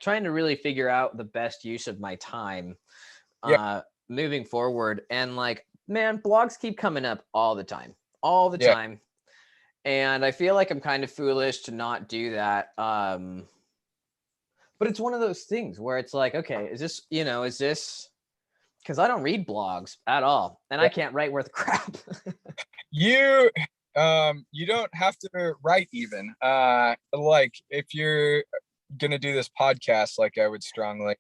trying to really figure out the best use of my time Yeah. moving forward. And like, man, blogs keep coming up all the Yeah. time. And I feel like I'm kind of foolish to not do that. But it's one of those things where it's like, okay, is this because I don't read blogs at all, and I can't write worth crap. You don't have to write even. Like if you're gonna do this podcast, like I would strongly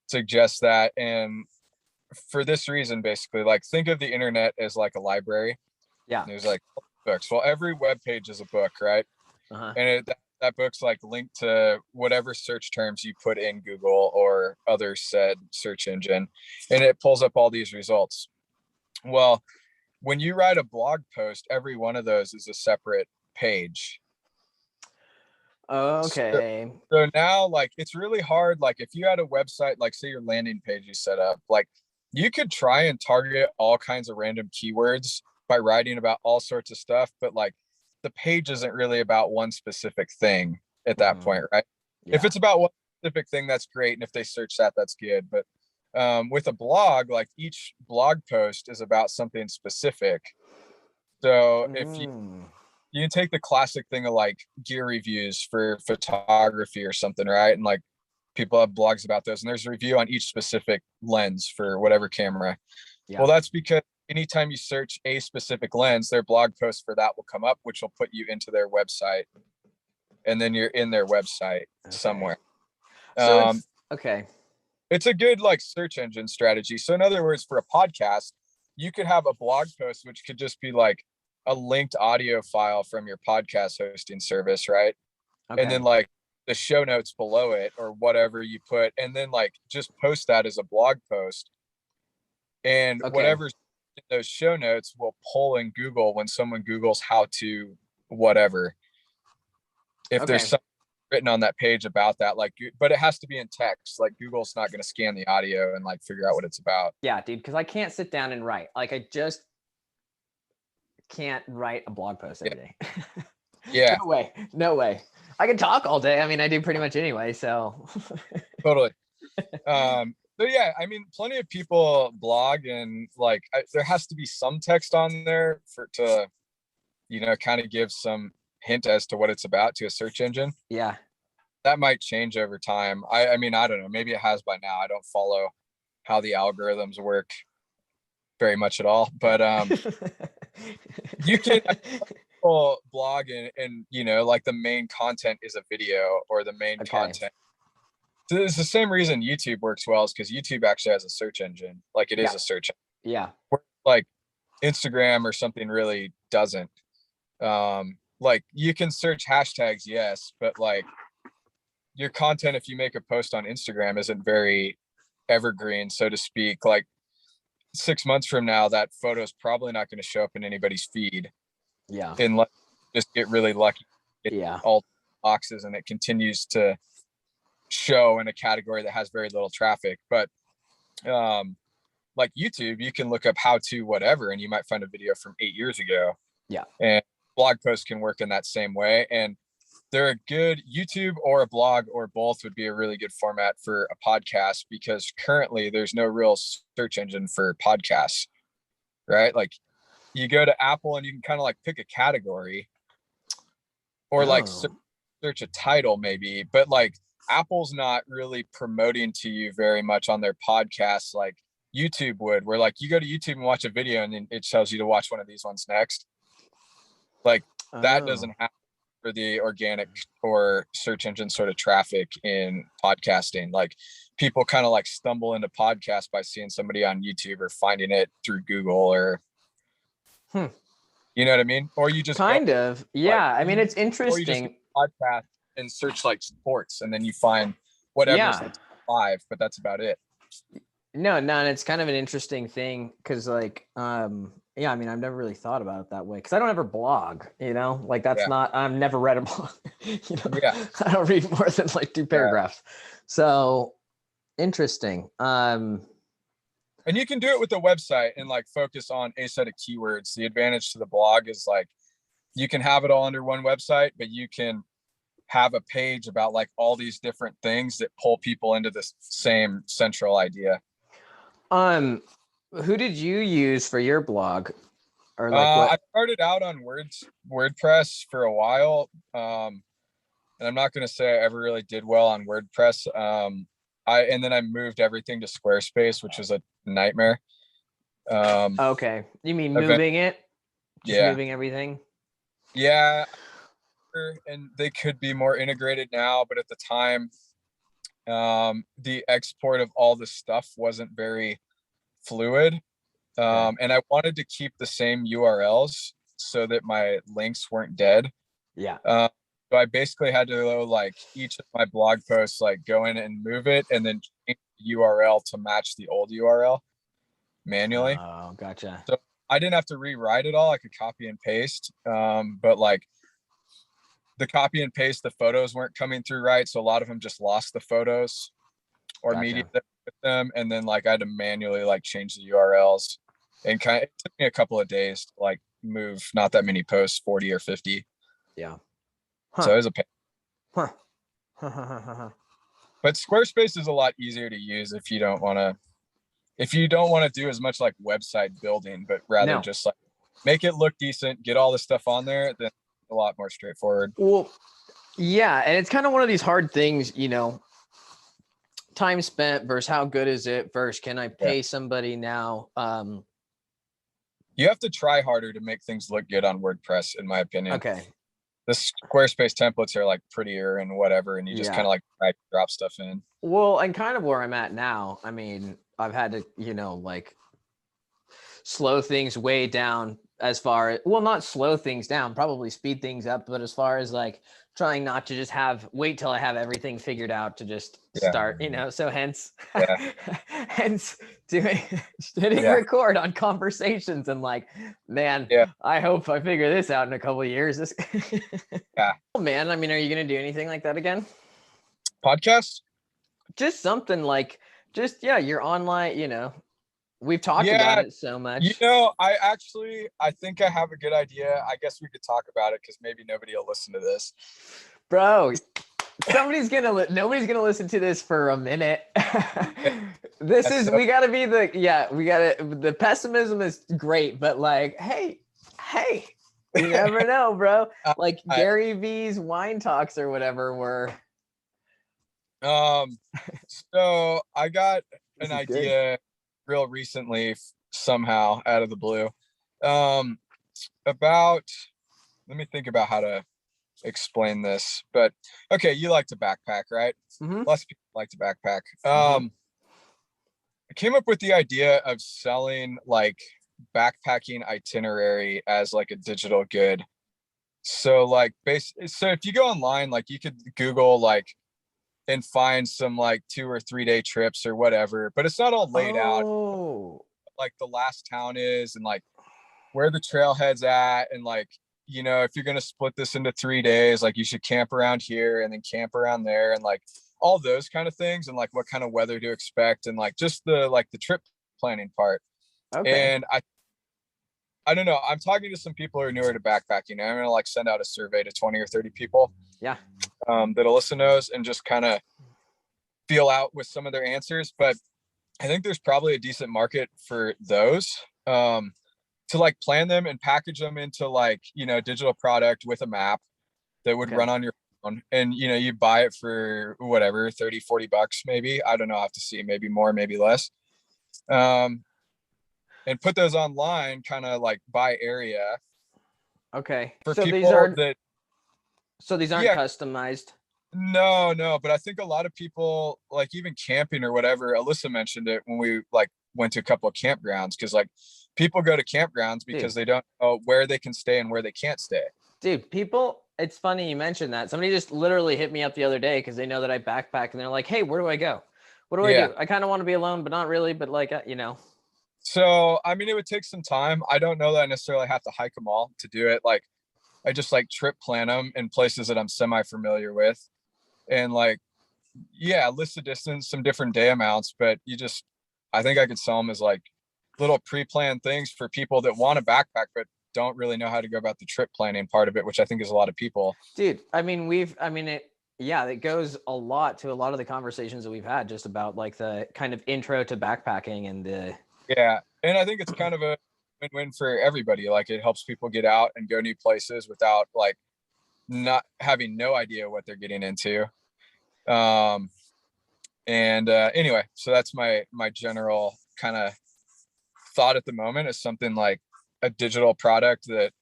suggest that. And for this reason, basically, like think of the internet as like a library. Yeah. There's like books. Well, every web page is a book, right? Uh-huh. And that book's like linked to whatever search terms you put in Google or other said search engine, and it pulls up all these results. Well, when you write a blog post, every one of those is a separate page. Okay. So now, like, it's really hard. Like, if you had a website, like, say your landing page you set up, like, you could try and target all kinds of random keywords by writing about all sorts of stuff, but like, the page isn't really about one specific thing at that point, right? Yeah. If it's about one specific thing, that's great, and if they search that, that's good. But with a blog, like each blog post is about something specific. So if you can take the classic thing of like gear reviews for photography or something, right? And like people have blogs about those, and there's a review on each specific lens for whatever camera. Yeah. Well, that's because anytime you search a specific lens, their blog post for that will come up, which will put you into their website, and then you're in their website somewhere. So it's a good like search engine strategy. So in other words, for a podcast, you could have a blog post which could just be like a linked audio file from your podcast hosting service, right? Okay. And then like the show notes below it or whatever you put, and then like just post that as a blog post. And whatever's in those show notes will pull in Google when someone Googles how to whatever. If there's something written on that page about that, like, but it has to be in text. Like Google's not going to scan the audio and like figure out what it's about. Yeah, dude, because I can't sit down and write. Like I just can't write a blog post every day. Yeah. No way. I can talk all day. I mean, I do pretty much anyway, so. Totally. So yeah, I mean, plenty of people blog, and like there has to be some text on there to kind of give some hint as to what it's about to a search engine. Yeah. That might change over time. I mean, I don't know. Maybe it has by now. I don't follow how the algorithms work very much at all, but you can blog and like the main content is a video or the main content. So it's the same reason YouTube works well, is because YouTube actually has a search engine. Like it is a search engine. Yeah. Like Instagram or something really doesn't. Like you can search hashtags, yes, but like your content, if you make a post on Instagram, isn't very evergreen, so to speak. Like 6 months from now, that photo is probably not going to show up in anybody's feed. Yeah. Unless you just get really lucky. All boxes and it continues to show in a category that has very little traffic. But like YouTube, you can look up how to whatever, and you might find a video from 8 years ago. Yeah. And blog posts can work in that same way. And they're a good YouTube or a blog or both would be a really good format for a podcast, because currently there's no real search engine for podcasts, right? Like you go to Apple and you can kind of like pick a category or like search a title maybe, but like Apple's not really promoting to you very much on their podcasts like YouTube would, where like you go to YouTube and watch a video and then it tells you to watch one of these ones next. Like that doesn't happen for the organic or search engine sort of traffic in podcasting. Like people kind of like stumble into podcasts by seeing somebody on YouTube or finding it through Google or you know what I mean? Or you just I mean, it's interesting. Or you just podcast and search like sports, and then you find whatever's the top 5, but that's about it. No, and it's kind of an interesting thing because like I mean, I've never really thought about it that way because I don't ever blog, like that's not, I've never read a blog, I don't read more than like 2 paragraphs. So interesting. And you can do it with the website and like focus on a set of keywords. The advantage to the blog is like you can have it all under one website, but you can have a page about like all these different things that pull people into this same central idea. Who did you use for your blog? Or like what? I started out on WordPress for a while. And I'm not going to say I ever really did well on WordPress. And then I moved everything to Squarespace, which was a nightmare. Okay. You mean moving it? Just moving everything? Yeah. And they could be more integrated now, but at the time, the export of all the stuff wasn't very fluid. And I wanted to keep the same URLs so that my links weren't dead. Yeah. So I basically had to go like each of my blog posts, like go in and move it and then change the URL to match the old URL manually. Oh, gotcha. So I didn't have to rewrite it all. I could copy and paste. But like the copy and paste, the photos weren't coming through right. So a lot of them just lost the photos or media with them. And then like I had to manually like change the URLs, and it took me a couple of days to like move not that many posts, 40 or 50. Yeah. Huh. So it was a pain. Huh. But Squarespace is a lot easier to use if you don't want to do as much like website building, but rather just like make it look decent, get all the stuff on there, then a lot more straightforward. Well, yeah. And it's kind of one of these hard things, you know, time spent versus how good is it versus can I pay somebody now? You have to try harder to make things look good on WordPress, in my opinion. Okay. The Squarespace templates are like prettier and whatever, and you just kind of like drop stuff in. Well, and kind of where I'm at now, I mean, I've had to, you know, like slow things way down as far as, well, not slow things down, probably speed things up, but as far as like trying not to just wait till I have everything figured out to just start, you know, so hence hitting record on conversations and like, man, I hope I figure this out in a couple of years. Oh, man, I mean, are you going to do anything like that again? Podcast? Just something like, you're online, you know, we've talked about it so much. You know, I think I have a good idea. I guess we could talk about it because maybe nobody will listen to this. Bro, nobody's gonna listen to this for a minute. We gotta be the pessimism is great, but like, hey, you never know, bro. Like Gary V's wine talks or whatever were. So I got an idea real recently, somehow out of the blue, about, let me think about how to explain this, but okay, you like to backpack, right? Mm-hmm. Lots of people like to backpack. I came up with the idea of selling like backpacking itinerary as like a digital good. So like so if you go online, like you could Google like and find some like 2 or 3 day trips or whatever, but it's not all laid out like the last town is and like where the trailhead's at, and like, you know, if you're going to split this into 3 days, like you should camp around here and then camp around there, and like all those kind of things, and like what kind of weather to expect, and like just the trip planning part. And I don't know, I'm talking to some people who are newer to backpacking. I'm gonna like send out a survey to 20 or 30 people that'll listen to those and just kind of feel out with some of their answers. But I think there's probably a decent market for those, to like plan them and package them into like, you know, digital product with a map that would run on your phone, and you know, you buy it for whatever, 30-40 bucks maybe, I don't know, I have to see, maybe more, maybe less, and put those online kind of like by area. Okay, for so people these aren't customized. No, but I think a lot of people, like even camping or whatever, Alyssa mentioned it when we like went to a couple of campgrounds, because like people go to campgrounds because they don't know where they can stay and where they can't stay. Dude, people, it's funny you mentioned that. Somebody just literally hit me up the other day because they know that I backpack, and they're like, hey, where do I go? What do I do? I kind of want to be alone, but not really, but like, you know. So, I mean, it would take some time. I don't know that I necessarily have to hike them all to do it. Like, I just like trip plan them in places that I'm semi-familiar with. And like, list the distance, some different day amounts, but I think I could sell them as like little pre-planned things for people that want to backpack but don't really know how to go about the trip planning part of it, which I think is a lot of people. Dude, I mean, it goes a lot to a lot of the conversations that we've had just about like the kind of intro to backpacking and the. Yeah. And I think it's kind of a win-win for everybody. Like it helps people get out and go new places without like not having no idea what they're getting into. Anyway, so that's my general kind of thought at the moment, is something like a digital product that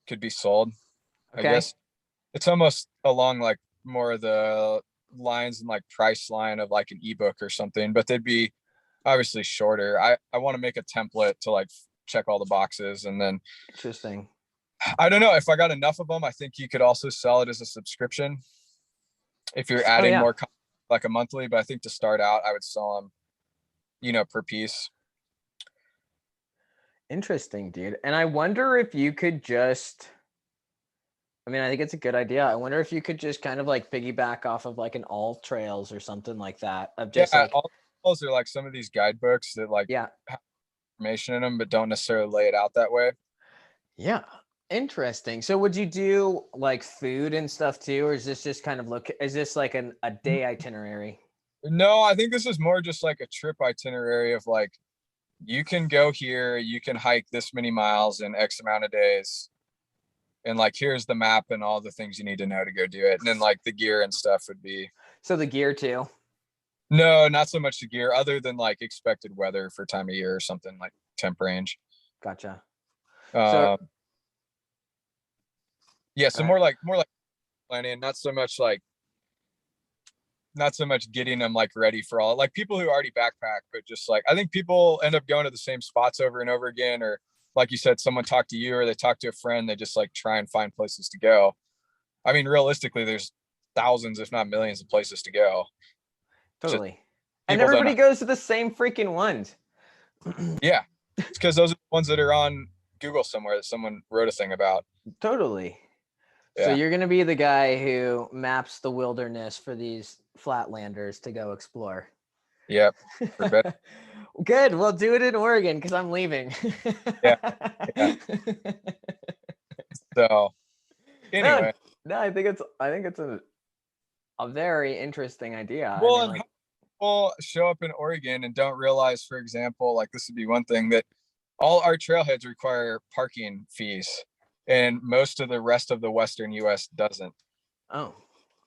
could be sold. Okay. I guess it's almost along like more of the lines and like price line of like an ebook or something, but they'd be obviously shorter. I want to make a template to like check all the boxes, and then interesting. I don't know if I got enough of them. I think you could also sell it as a subscription if you're adding more like a monthly, but I think to start out, I would sell them, you know, per piece. Interesting, dude. And I wonder if you could just, I mean, I think it's a good idea. I wonder if you could just kind of like piggyback off of like an all trails or something like that. Of just like all trails are like some of these guidebooks that like have information in them, but don't necessarily lay it out that way. Yeah. Interesting. So would you do like food and stuff too, or is this just kind of is this like a day itinerary? No, I think this is more just like a trip itinerary of like, you can go here, you can hike this many miles in X amount of days. And like, here's the map and all the things you need to know to go do it. And then like the gear and stuff would be. So the gear too? No, not so much the gear, other than like expected weather for time of year or something, like temp range. Gotcha. So more like planning, not so much getting them like ready for all, like people who already backpack, but just like, I think people end up going to the same spots over and over again, or like you said, someone talked to you or they talk to a friend, they just like try and find places to go. I mean, realistically, there's thousands, if not millions of places to go. Totally. And everybody goes to the same freaking ones. Yeah. It's because those are the ones that are on Google somewhere that someone wrote a thing about. Totally. Yeah. So you're going to be the guy who maps the wilderness for these flatlanders to go explore. Yep. Good. Well, do it in Oregon because I'm leaving. Yeah. So anyway. No, I think it's a very interesting idea. Well, I mean, people show up in Oregon and don't realize, for example, like this would be one thing, that all our trailheads require parking fees, and most of the rest of the Western US doesn't. Oh.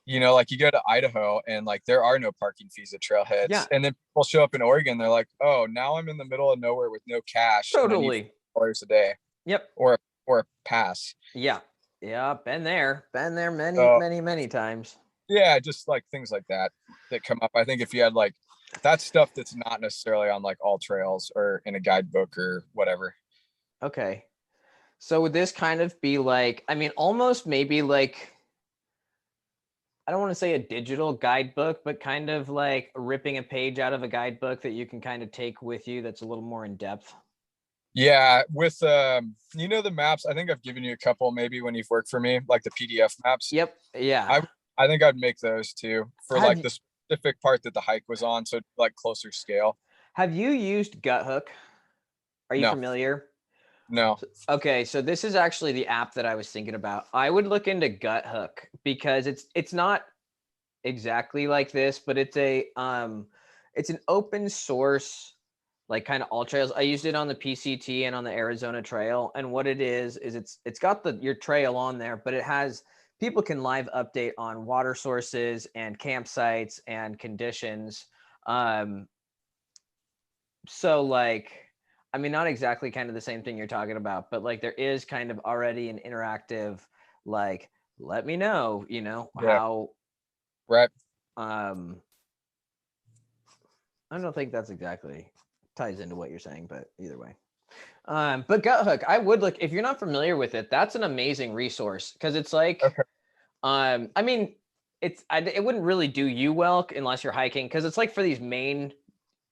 You know, like you go to Idaho and like there are no parking fees at trailheads. Yeah. And then people show up in Oregon, they're like, oh, now I'm in the middle of nowhere with no cash. Totally. $4 a day. Yep. Or a pass. Yeah. Yeah. Been there many times. Yeah. Just like things like that come up. I think if you had like that stuff that's not necessarily on like all trails or in a guidebook or whatever. Okay. So would this kind of be like, I mean, almost maybe like, I don't want to say a digital guidebook, but kind of like ripping a page out of a guidebook that you can kind of take with you that's a little more in depth? Yeah, with you know, the maps, I think I've given you a couple maybe when you've worked for me, like the PDF maps. Yep. Yeah. I think I'd make those too for like the specific part that the hike was on, so like closer scale. Have you used Guthook? Are you familiar? No. Okay, so this is actually the app that I was thinking about. I would look into Guthook because it's not exactly like this, but it's an open source, like kind of all trails. I used it on the PCT and on the Arizona Trail, and what it is it's got your trail on there, but it has, people can live update on water sources and campsites and conditions. So like, I mean, not exactly kind of the same thing you're talking about, but like there is kind of already an interactive, like, let me know, you know, how. Right. I don't think that's exactly ties into what you're saying, but either way. But Guthook, I would look, if you're not familiar with it, that's an amazing resource because it's like, I mean, it wouldn't really do you well unless you're hiking because it's like for these main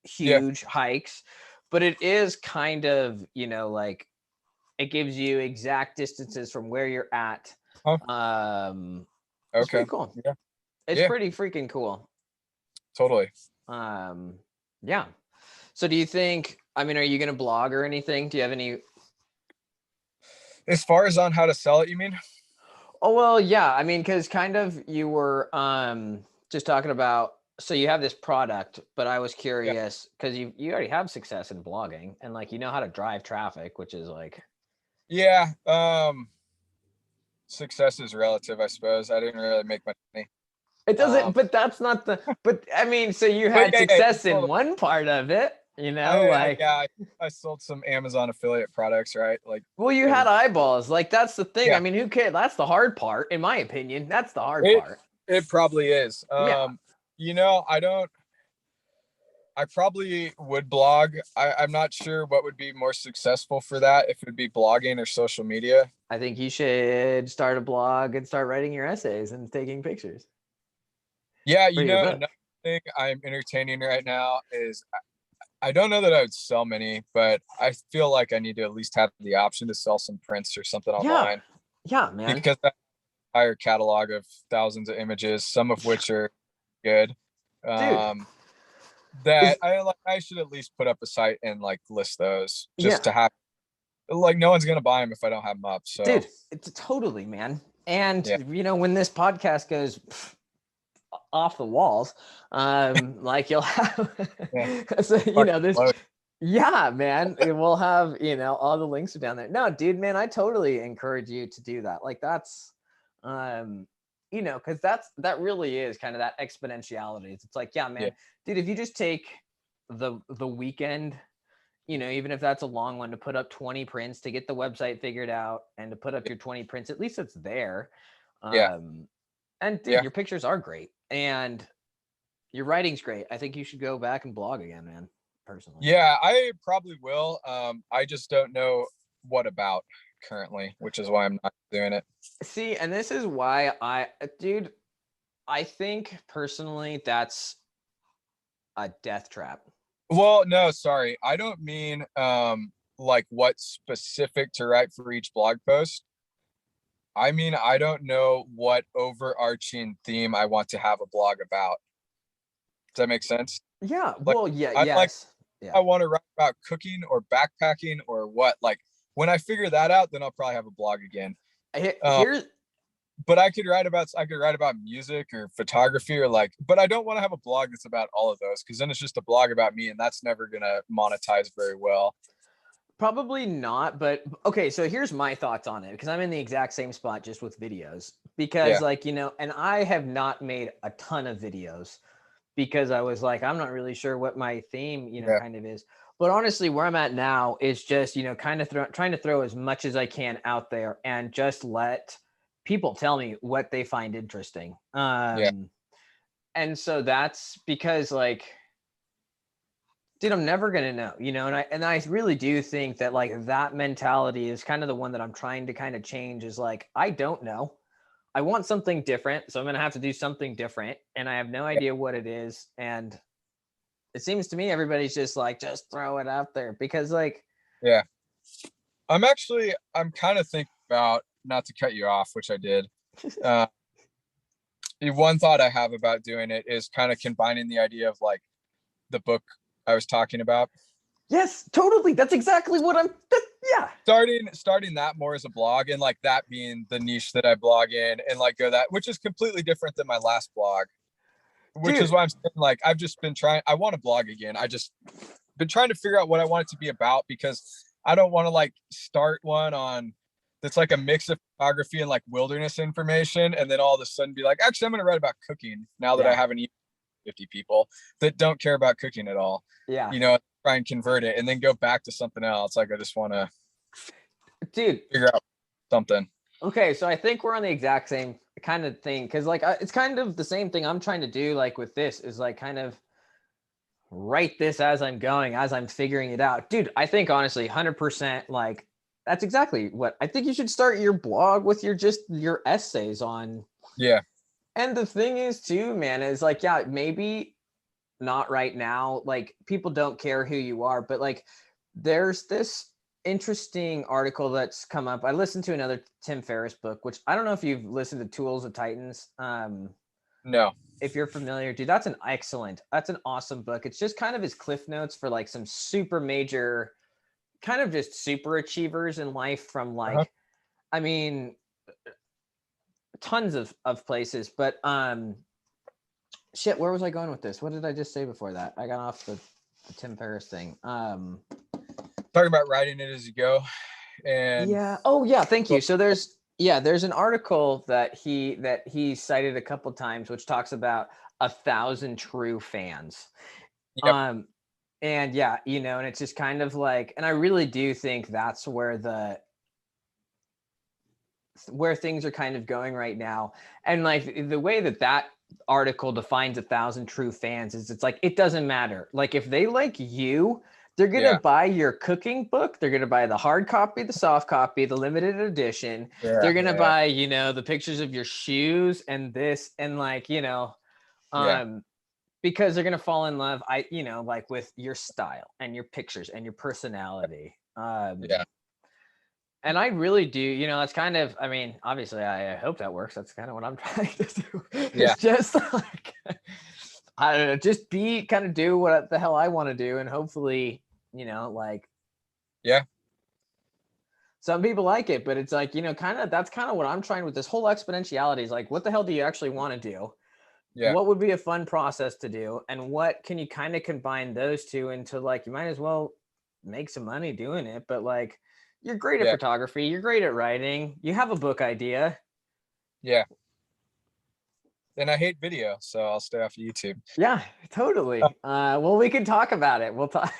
huge hikes, but it is kind of, you know, like it gives you exact distances from where you're at. It's pretty cool. Yeah. It's pretty freaking cool. Totally. Yeah. So do you think, I mean, are you going to blog or anything? Do you have any? As far as on how to sell it, you mean? Oh, well, yeah. I mean, because kind of you were just talking about, so you have this product, but I was Yeah. curious because you already have success in blogging and like you know how to drive traffic, which is like Yeah. Success is relative, I suppose. I didn't really make much money. it doesn't, Um, but that's not the, but I mean, so you but had yeah, success in one part of it, you know, like, yeah, I sold some Amazon affiliate products, right? Like well, you had every, eyeballs. Like that's the thing. I yeah, mean, who cares? That's the hard part, in my opinion. That's the hard it, part. it probably is. Yeah. You know, I probably would blog. I'm not sure what would be more successful for that, if it would be blogging or social media. I think you should start a blog and start writing your essays and taking pictures Yeah, for you your know, book. another thing I'm entertaining right now is I don't know that I would sell many, but I feel like I need to at least have the option to sell some prints or something Yeah. online, Yeah, man. because I have an entire catalog of thousands of images, some of which are good. Dude, Um, is that I should at least put up a site and like list those, just yeah, to have, like, no one's gonna buy them if I don't have them up. So dude, it's totally, man. And yeah, you know, when this podcast goes off the walls, like you'll have yeah, so you fucking know, this load. yeah, man. We'll have, you know, all the links are down there. No, dude, man, I totally encourage you to do that. Like that's um you know, because that really is kind of that exponentiality. It's like, yeah, Yeah, man, dude, if you just take the weekend, you know, even if that's a long one, to put up 20 prints, to get the website figured out and to put up yeah, your 20 prints, at least it's there. yeah, Um, and dude, yeah. your pictures are great and your writing's great. I think you should go back and blog again, man, personally. Yeah, I probably will. I just don't know what about currently, which is why I'm not doing it. See, and this is why dude, I think personally that's a death trap. Well, no, sorry. I don't mean like what specific to write for each blog post. I mean, I don't know what overarching theme I want to have a blog about. Does that make sense? Yeah, Like, well, yeah, I like, yes. I Yeah. want to write about cooking or backpacking or what. Like, when I figure that out, then I'll probably have a blog again. Um, Here, but I could write about music or photography or like, but I don't want to have a blog that's about all of those, because then it's just a blog about me, and that's never gonna monetize very well. probably not, but okay, so here's my thoughts on it because I'm in the exact same spot just with videos. Because, Yeah, like, you know, and I have not made a ton of videos because I was like, I'm not really sure what my theme, you know, yeah, kind of is. But honestly, where I'm at now is just, you know, kind of trying to throw as much as I can out there and just let people tell me what they find interesting. yeah, And so that's because, like, dude, I'm never gonna know, you know, and I really do think that like that mentality is kind of the one that I'm trying to kind of change. Is like, I don't know. I want something different, so I'm gonna have to do something different, and I have no yeah, idea what it is. And it seems to me everybody's just like, just throw it out there because, like, yeah. I'm kind of thinking about, not to cut you off, which I did. Uh, One thought I have about doing it is kind of combining the idea of like the book I was talking about, yes, totally. That's exactly what yeah, starting that more as a blog, and like that being the niche that I blog in, and like go that, which is completely different than my last blog, which is dude. why I'm saying, like, I've just been trying, I want to blog again. I just been trying to figure out what I want it to be about, because I don't want to like start one on that's like a mix of photography and like wilderness information, and then all of a sudden be like, actually, I'm going to write about cooking now that I Yeah, haven't 50 people that don't care about cooking at all, yeah, you know, try and convert it and then go back to something else. Like, I just want to dude. figure out something. Okay, so I think we're on the exact same kind of thing because, like, it's kind of the same thing I'm trying to do. Like with this, is like kind of write this as I'm going, as I'm figuring it out. Dude, I think honestly, 100%, like that's exactly what I think you should start your blog with, your just your essays on. Yeah. And the thing is too, man, is like, yeah, maybe not right now. Like people don't care who you are, but like there's this interesting article that's come up. I listened to another Tim Ferriss book, which I don't know if you've listened to Tools of Titans. No. If you're familiar, dude, that's an awesome book. It's just kind of his cliff notes for like some super major, kind of just super achievers in life from Uh-huh. like I mean, tons of places, but shit, where was I going with this? What did I just say before that? I got off the Tim Ferriss thing. Talking about writing it as you go. And yeah. Oh yeah, thank you. So there's an article that he cited a couple times, which talks about 1,000 true fans. Yep. And yeah, you know, and it's just kind of like, and I really do think that's where things are kind of going right now. And like the way that article defines 1,000 true fans is, it's like, it doesn't matter. Like if they like you, they're going to buy your cooking book. They're going to buy the hard copy, the soft copy, the limited edition. They're going to buy, you know, the pictures of your shoes and this, and like, you know, because they're going to fall in love, you know, like with your style and your pictures and your personality. And I really do, you know, that's kind of, I mean, obviously I hope that works. That's kind of what I'm trying to do. It's just like, I don't know, just do what the hell I want to do. And hopefully, you know, like, some people like it, but it's like, you know, that's kind of what I'm trying with this whole exponentiality is like, what the hell do you actually want to do? What would be a fun process to do? And what can you kind of combine those two into, like, you might as well make some money doing it, but like, you're great at photography, you're great at writing, you have a book idea. And I hate video, so I'll stay off of YouTube. Yeah, totally. Well, we can talk about it. We'll talk.